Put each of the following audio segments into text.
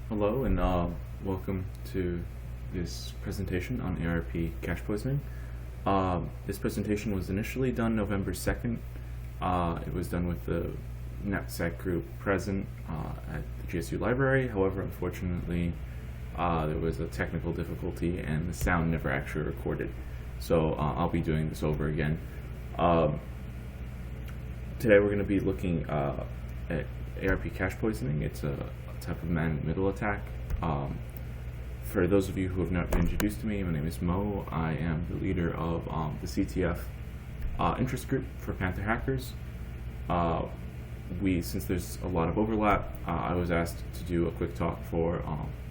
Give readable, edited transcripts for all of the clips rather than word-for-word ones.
Hello and welcome to this presentation on ARP cache poisoning. This presentation was initially done November 2nd. It was done with the NetSec group present at the GSU library. However, unfortunately, there was a technical difficulty and the sound never actually recorded. So I'll be doing this over again. Today we're going to be looking at ARP cache poisoning. It's a type of man-in-the-middle attack. For those of you who have not been introduced to me, my name is Mo. I am the leader of the CTF interest group for PantherHackers. Since there's a lot of overlap, I was asked to do a quick talk for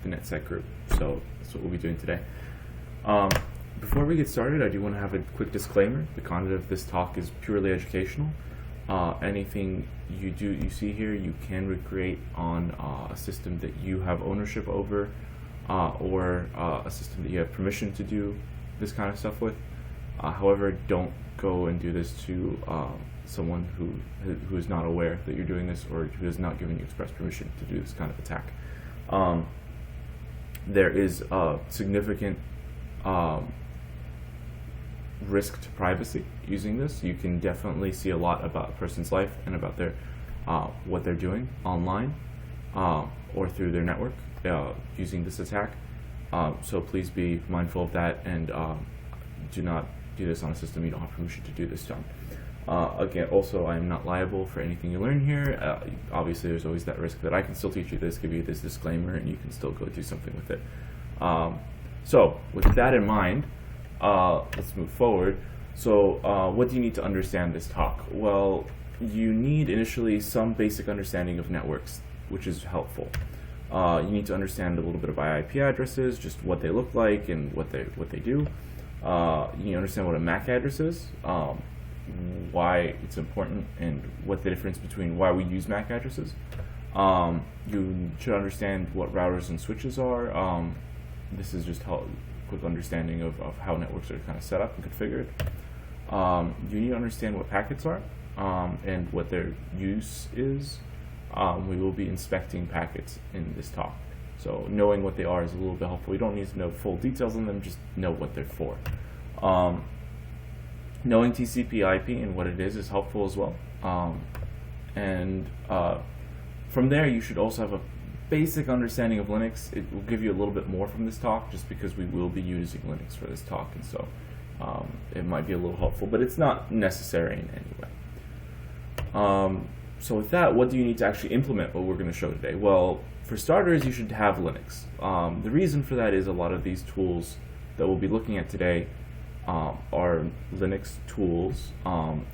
the NetSec group, so that's what we'll be doing today. Before we get started, I do want to have a quick disclaimer. The content of this talk is purely educational. Anything you see here, you can recreate on a system that you have ownership over, or a system that you have permission to do this kind of stuff with. However, don't go and do this to someone who is not aware that you're doing this, or who has not given you express permission to do this kind of attack. There is a significant risk to privacy using this. You can definitely see a lot about a person's life and about their what they're doing online or through their network using this attack. So please be mindful of that, and do not do this on a system you don't have permission to do this on. Again, also, I am not liable for anything you learn here. Obviously, there's always that risk that I can still teach you this, give you this disclaimer, and you can still go do something with it. So with that in mind, let's move forward. So what do you need to understand this talk? Well, you need initially some basic understanding of networks, which is helpful. You need to understand a little bit about IP addresses, just what they look like and what they do. You need to understand what a MAC address is, why it's important, and what the difference between why we use MAC addresses. You should understand what routers and switches are. This is just quick understanding of how networks are kind of set up and configured. You need to understand what packets are and what their use is. We will be inspecting packets in this talk, so knowing what they are is a little bit helpful. You don't need to know full details on them, just know what they're for. Knowing TCP/IP and what it is helpful as well. From there, you should also have a basic understanding of Linux. It will give you a little bit more from this talk, just because we will be using Linux for this talk, and so it might be a little helpful, but it's not necessary in any way. So with that, what do you need to actually implement what we're going to show today? Well, for starters, you should have Linux. The reason for that is a lot of these tools that we'll be looking at today are Linux tools.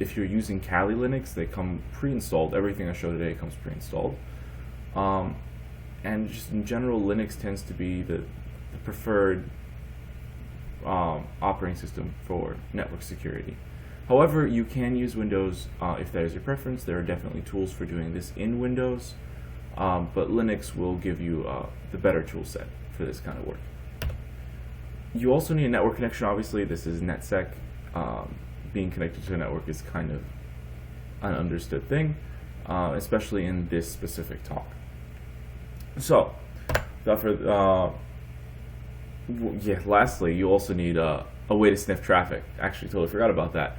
If you're using Kali Linux, they come pre-installed. Everything I show today comes pre-installed. And just in general, Linux tends to be the preferred operating system for network security. However, you can use Windows if that is your preference. There are definitely tools for doing this in Windows, but Linux will give you the better tool set for this kind of work. You also need a network connection. Obviously, this is NetSec. Being connected to a network is kind of an understood thing, especially in this specific talk. So, lastly, you also need a way to sniff traffic. Actually, totally forgot about that.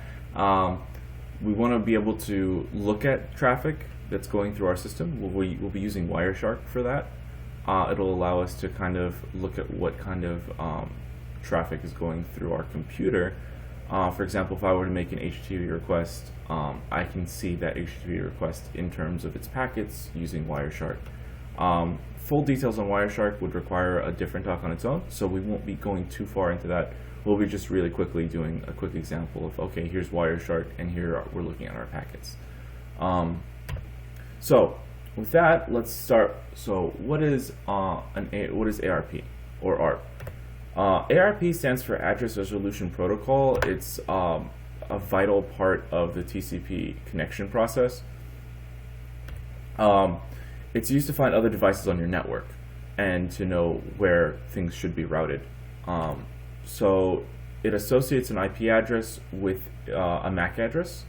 We want to be able to look at traffic that's going through our system. We'll be using Wireshark for that. It'll allow us to kind of look at what kind of traffic is going through our computer. For example, if I were to make an HTTP request, I can see that HTTP request in terms of its packets using Wireshark. Full details on Wireshark would require a different talk on its own, so we won't be going too far into that. We'll be just really quickly doing a quick example of, okay, here's Wireshark, and here we're looking at our packets. So with that, let's start. So what is ARP or ARP? ARP stands for Address Resolution Protocol. It's a vital part of the TCP connection process. It's used to find other devices on your network and to know where things should be routed. So it associates an IP address with a MAC address.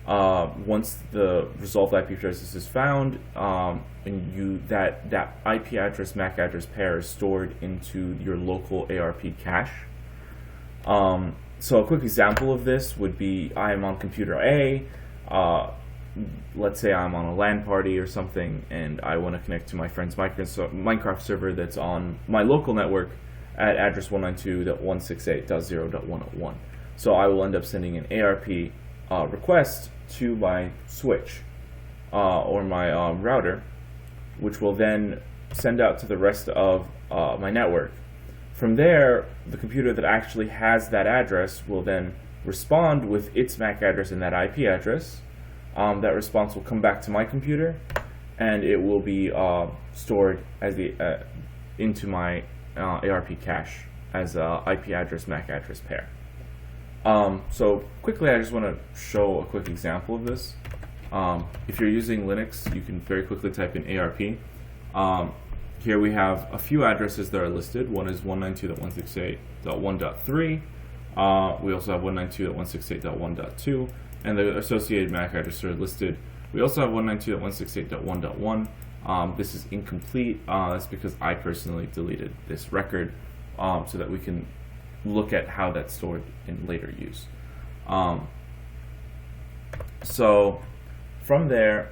Once the resolved IP address is found, and that IP address MAC address pair is stored into your local ARP cache. So a quick example of this would be I am on computer A. Let's say I'm on a LAN party or something, and I want to connect to my friend's Minecraft server that's on my local network at address 192.168.0.101. So I will end up sending an ARP request to my switch or my router, which will then send out to the rest of my network. From there, the computer that actually has that address will then respond with its MAC address and that IP address. That response will come back to my computer, and it will be stored as into my ARP cache as a IP address MAC address pair. So quickly, I just want to show a quick example of this. If you're using Linux, you can very quickly type in ARP. Here we have a few addresses that are listed. One is 192.168.1.3. We also have 192.168.1.2, and the associated MAC addresses are listed. We also have 192.168.1.1. This is incomplete. That's because I personally deleted this record so that we can look at how that's stored in later use. So from there,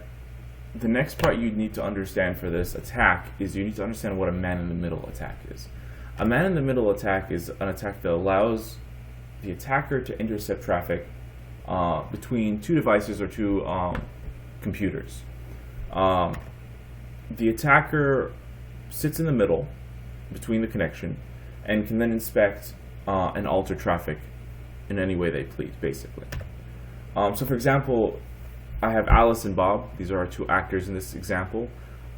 the next part you need to understand for this attack is you need to understand what a man-in-the-middle attack is. A man-in-the-middle attack is an attack that allows the attacker to intercept traffic between two devices or two computers. The attacker sits in the middle between the connection and can then inspect and alter traffic in any way they please, basically. So for example, I have Alice and Bob. These are our two actors in this example.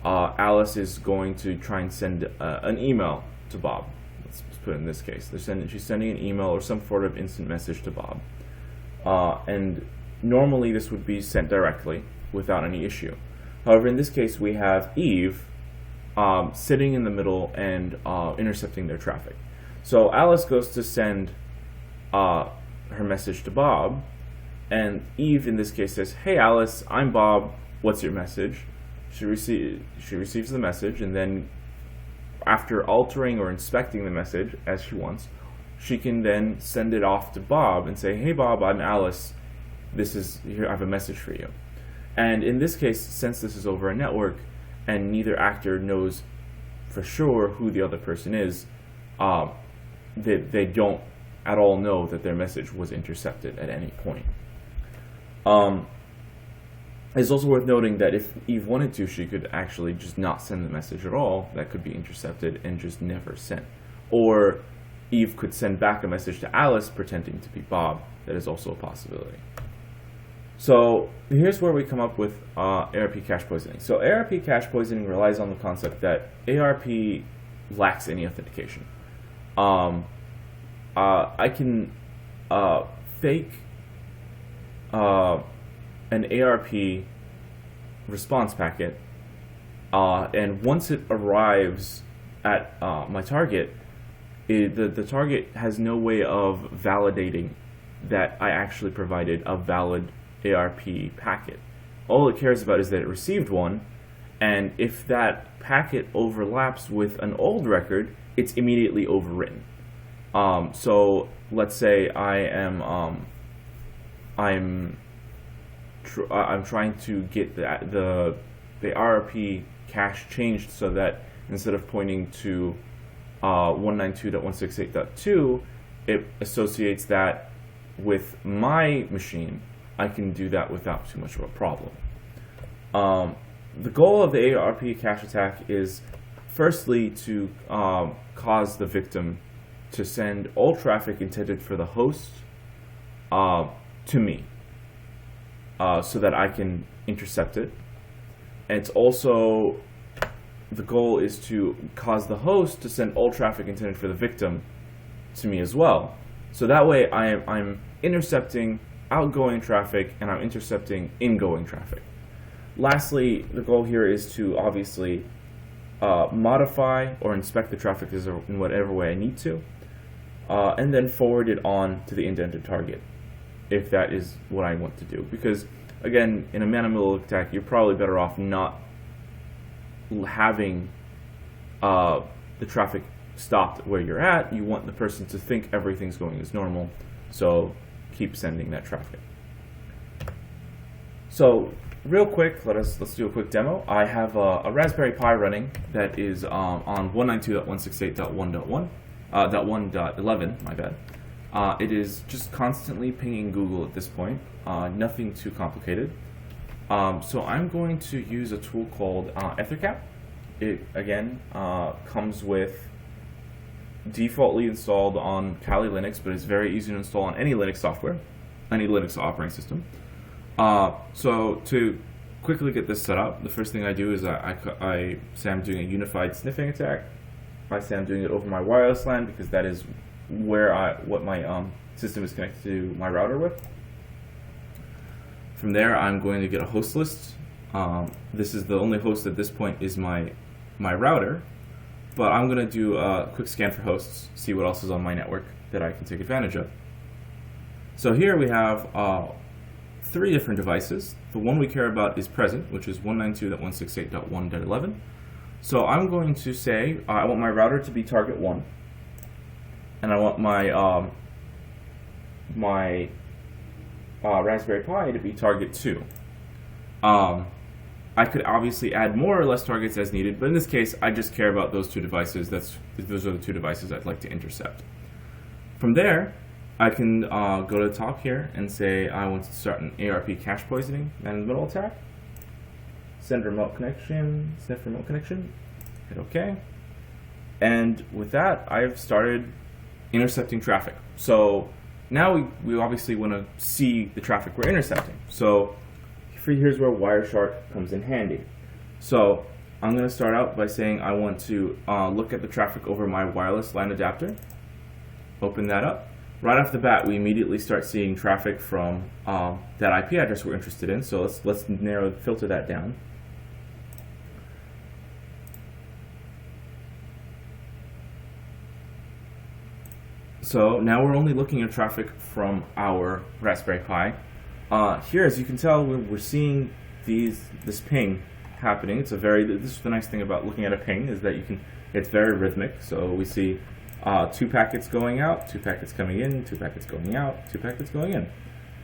Alice is going to try and send an email to Bob. Let's put it in this case. She's sending an email or some sort of instant message to Bob. And normally this would be sent directly without any issue. However, in this case, we have Eve sitting in the middle and intercepting their traffic. So Alice goes to send her message to Bob, and Eve in this case says, "Hey Alice, I'm Bob, what's your message?" She receives the message, and then after altering or inspecting the message as she wants, she can then send it off to Bob and say, "Hey Bob, I'm Alice, here I have a message for you." And in this case, since this is over a network and neither actor knows for sure who the other person is, they don't at all know that their message was intercepted at any point. It's also worth noting that if Eve wanted to, she could actually just not send the message at all. That could be intercepted and just never sent. Or Eve could send back a message to Alice pretending to be Bob. That is also a possibility. So here's where we come up with ARP cache poisoning. So ARP cache poisoning relies on the concept that ARP lacks any authentication. I can fake an ARP response packet, and once it arrives at my target, the target has no way of validating that I actually provided a valid ARP packet. All it cares about is that it received one, and if that packet overlaps with an old record, it's immediately overwritten. So let's say I'm trying to get the ARP cache changed so that instead of pointing to 192.168.2, it associates that with my machine. I can do that without too much of a problem. The goal of the ARP cache attack is firstly to cause the victim to send all traffic intended for the host to me so that I can intercept it. And it's also, the goal is to cause the host to send all traffic intended for the victim to me as well. So that way I'm intercepting outgoing traffic and I'm intercepting ingoing traffic. Lastly, the goal here is to obviously modify or inspect the traffic in whatever way I need to, and then forward it on to the indented target if that is what I want to do. Because again, in a man-in-the-middle attack, you're probably better off not having the traffic stopped where you're at. You want the person to think everything's going as normal, so keep sending that traffic. So real quick, let's do a quick demo. I have a Raspberry Pi running that is on 192.168.1.11, my bad. It is just constantly pinging Google at this point, nothing too complicated. So I'm going to use a tool called EtherCap. It, again, comes with defaultly installed on Kali Linux, but it's very easy to install on any Linux software, any Linux operating system. So to quickly get this set up, the first thing I do is I say I'm doing a unified sniffing attack. I say I'm doing it over my wireless LAN because that is where what my system is connected to my router with. From there, I'm going to get a host list. This is the only host at this point is my router, but I'm going to do a quick scan for hosts, see what else is on my network that I can take advantage of. So here we have 3 different devices. The one we care about is present, which is 192.168.1.11. So I'm going to say I want my router to be target 1, and I want my Raspberry Pi to be target 2. I could obviously add more or less targets as needed, but in this case, I just care about those 2 devices. Those are the 2 devices I'd like to intercept. From there, I can go to the top here and say I want to start an ARP cache poisoning man-in-the-middle attack. Send remote connection, sniff remote connection, hit OK. And with that, I've started intercepting traffic. So now we obviously want to see the traffic we're intercepting. So here's where Wireshark comes in handy. So I'm going to start out by saying I want to look at the traffic over my wireless LAN adapter. Open that up. Right off the bat, we immediately start seeing traffic from that IP address we're interested in. So let's filter that down. So now we're only looking at traffic from our Raspberry Pi. Here, as you can tell, we're seeing this ping happening. This is the nice thing about looking at a ping, is that it's very rhythmic. So we see 2 packets going out, 2 packets coming in, 2 packets going out, 2 packets going in.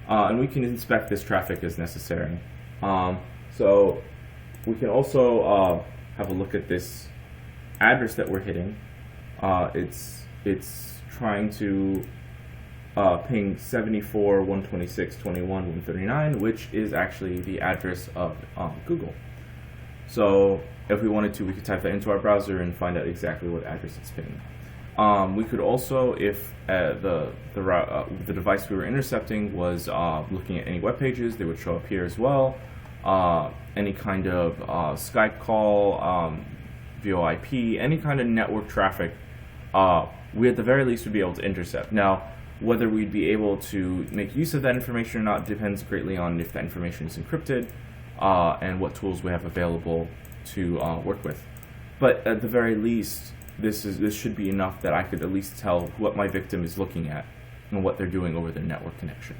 And we can inspect this traffic as necessary. So we can also have a look at this address that we're hitting. It's trying to ping 74.126.21.139, which is actually the address of Google. So if we wanted to, we could type that into our browser and find out exactly what address it's pinging. We could also, if the device we were intercepting was looking at any web pages, they would show up here as well. Any kind of Skype call, VoIP, any kind of network traffic, we at the very least would be able to intercept. Now, whether we'd be able to make use of that information or not depends greatly on if that information is encrypted and what tools we have available to work with. But at the very least, this should be enough that I could at least tell what my victim is looking at and what they're doing over their network connection.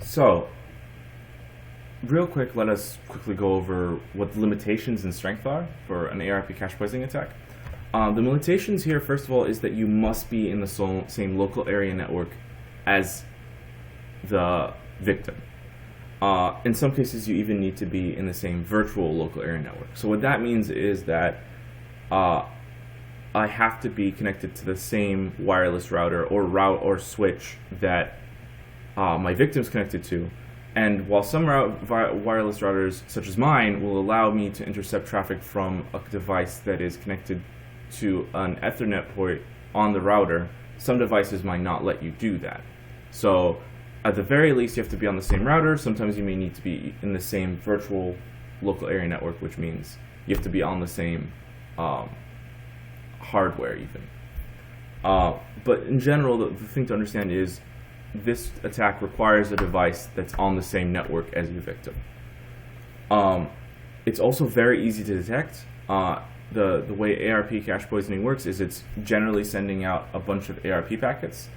So, real quick, let us quickly go over what the limitations and strength are for an ARP cache poisoning attack. The limitations here, first of all, is that you must be in the same local area network as the victim. In some cases, you even need to be in the same virtual local area network. So what that means is that I have to be connected to the same wireless router or switch that my victim's connected to. And while some wireless routers, such as mine, will allow me to intercept traffic from a device that is connected to an Ethernet port on the router, some devices might not let you do that. So at the very least, you have to be on the same router. Sometimes you may need to be in the same virtual local area network, which means you have to be on the same hardware even. But in general, the thing to understand is this attack requires a device that's on the same network as your victim. It's also very easy to detect. the way ARP cache poisoning works is it's generally sending out a bunch of ARP packets.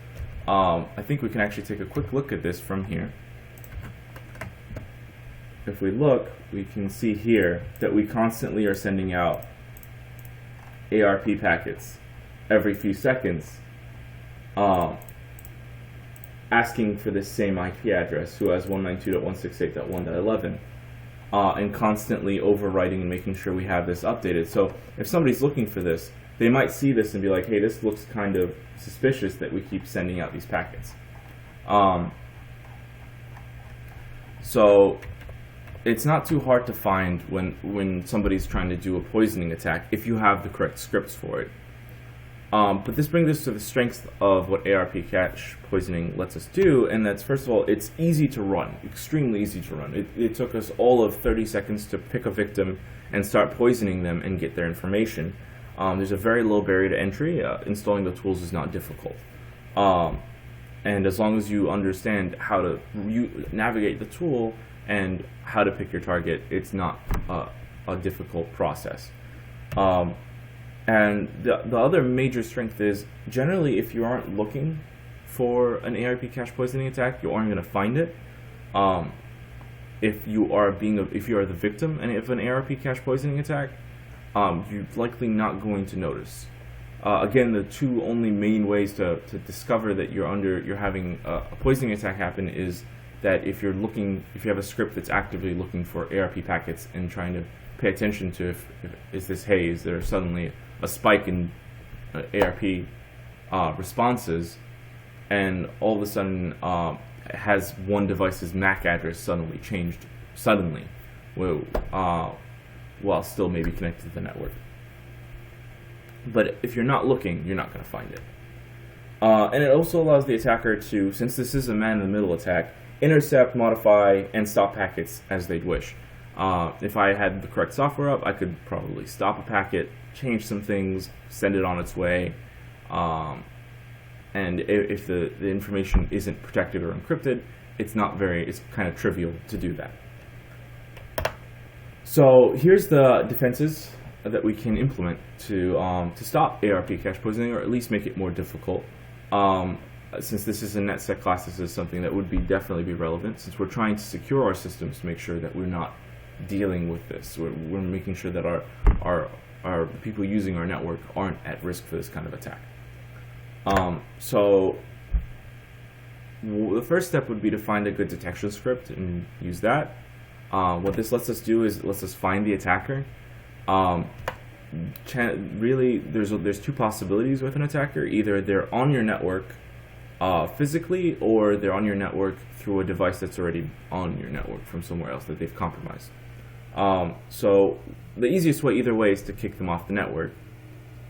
I think we can actually take a quick look at this from here. If we look, we can see here that we constantly are sending out ARP packets every few seconds, asking for this same IP address, who has 192.168.1.11, and constantly overwriting and making sure we have this updated. So if somebody's looking for this, they might see this and be like, hey, this looks kind of suspicious that we keep sending out these packets. So it's not too hard to find when somebody's trying to do a poisoning attack if you have the correct scripts for it. But this brings us to the strength of what ARP cache poisoning lets us do, and that's, first of all, it's easy to run, extremely easy to run. It took us all of 30 seconds to pick a victim and start poisoning them and get their information. There's a very low barrier to entry. Installing the tools is not difficult. And as long as you understand how to navigate the tool and how to pick your target, it's not a difficult process. And the other major strength is, generally, if you aren't looking for an ARP cache poisoning attack, you aren't going to find it. If you are the victim of an ARP cache poisoning attack, you're likely not going to notice. Again, the two only main ways to discover that you're having a poisoning attack happen is that if you have a script that's actively looking for ARP packets and trying to pay attention to is there suddenly a spike in ARP responses, and all of a sudden has one device's MAC address suddenly changed while still maybe connected to the network. But if you're not looking, you're not going to find it. And it also allows the attacker to, since this is a man-in-the-middle attack, intercept, modify, and stop packets as they'd wish. If I had the correct software up, I could probably stop a packet, change some things, send it on its way, and if the information isn't protected or encrypted, it's kind of trivial to do that. So here's the defenses that we can implement to stop ARP cache poisoning, or at least make it more difficult. Since this is a NetSec class, this is something that would definitely be relevant, since we're trying to secure our systems to make sure that we're not dealing with this. We're making sure that our people using our network aren't at risk for this kind of attack. So the first step would be to find a good detection script and use that. What this lets us do is it lets us find the attacker. Really, there's two possibilities with an attacker. Either they're on your network physically, or they're on your network through a device that's already on your network from somewhere else that they've compromised. So the easiest way either way is to kick them off the network.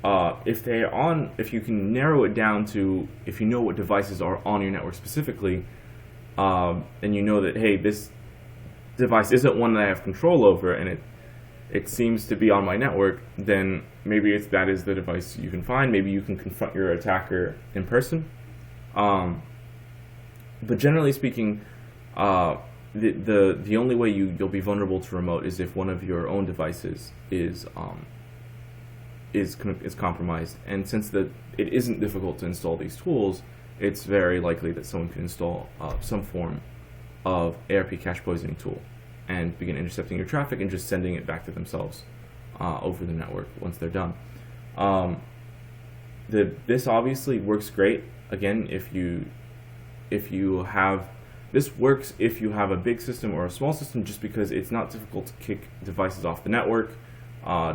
If you can narrow it down to, if you know what devices are on your network specifically, and you know that, hey, this device isn't one that I have control over, and it seems to be on my network, then maybe that is the device you can find. Maybe you can confront your attacker in person. But generally speaking, the only way you'll be vulnerable to remote is if one of your own devices is compromised. And since it isn't difficult to install these tools, it's very likely that someone can install some form of ARP cache poisoning tool and begin intercepting your traffic and just sending it back to themselves over the network once they're done. This obviously works great. Again, this works if you have a big system or a small system, just because it's not difficult to kick devices off the network.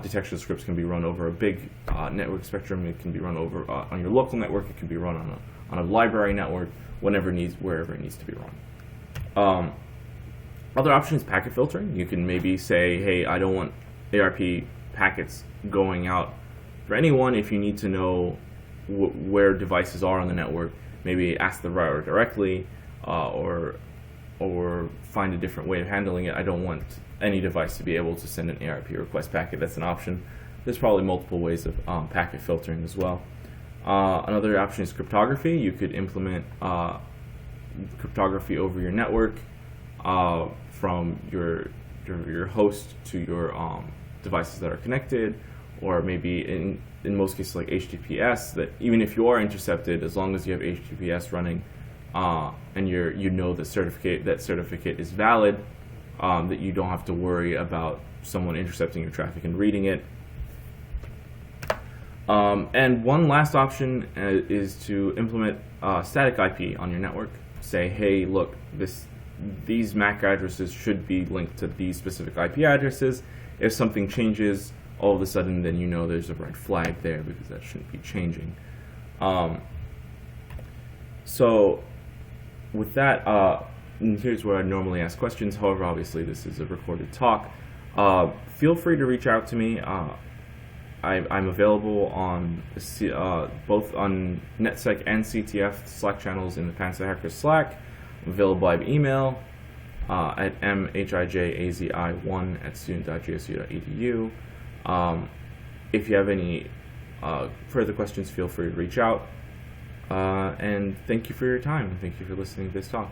Detection scripts can be run over a big network spectrum. It can be run over on your local network. It can be run on a library network, wherever it needs to be run. Other option is packet filtering. You can maybe say, hey, I don't want ARP packets going out for anyone. If you need to know where devices are on the network, maybe ask the router directly, or find a different way of handling it. I don't want any device to be able to send an ARP request packet. That's an option. There's probably multiple ways of packet filtering as well. Another option is cryptography. You could implement cryptography over your network, from your host to your devices that are connected, or maybe in most cases like HTTPS, that even if you are intercepted, as long as you have HTTPS running and you know that certificate is valid, that you don't have to worry about someone intercepting your traffic and reading it. And one last option is to implement static IP on your network. Say, hey, look, these MAC addresses should be linked to these specific IP addresses. If something changes, all of a sudden, then you know there's a red flag there because that shouldn't be changing. So with that, here's where I normally ask questions. However, obviously this is a recorded talk. Feel free to reach out to me. I'm available on both on NetSec and CTF Slack channels in the PantherHackers Slack. I'm available by email at mhijazi1@student.gsu.edu. If you have any further questions, feel free to reach out. And thank you for your time. Thank you for listening to this talk.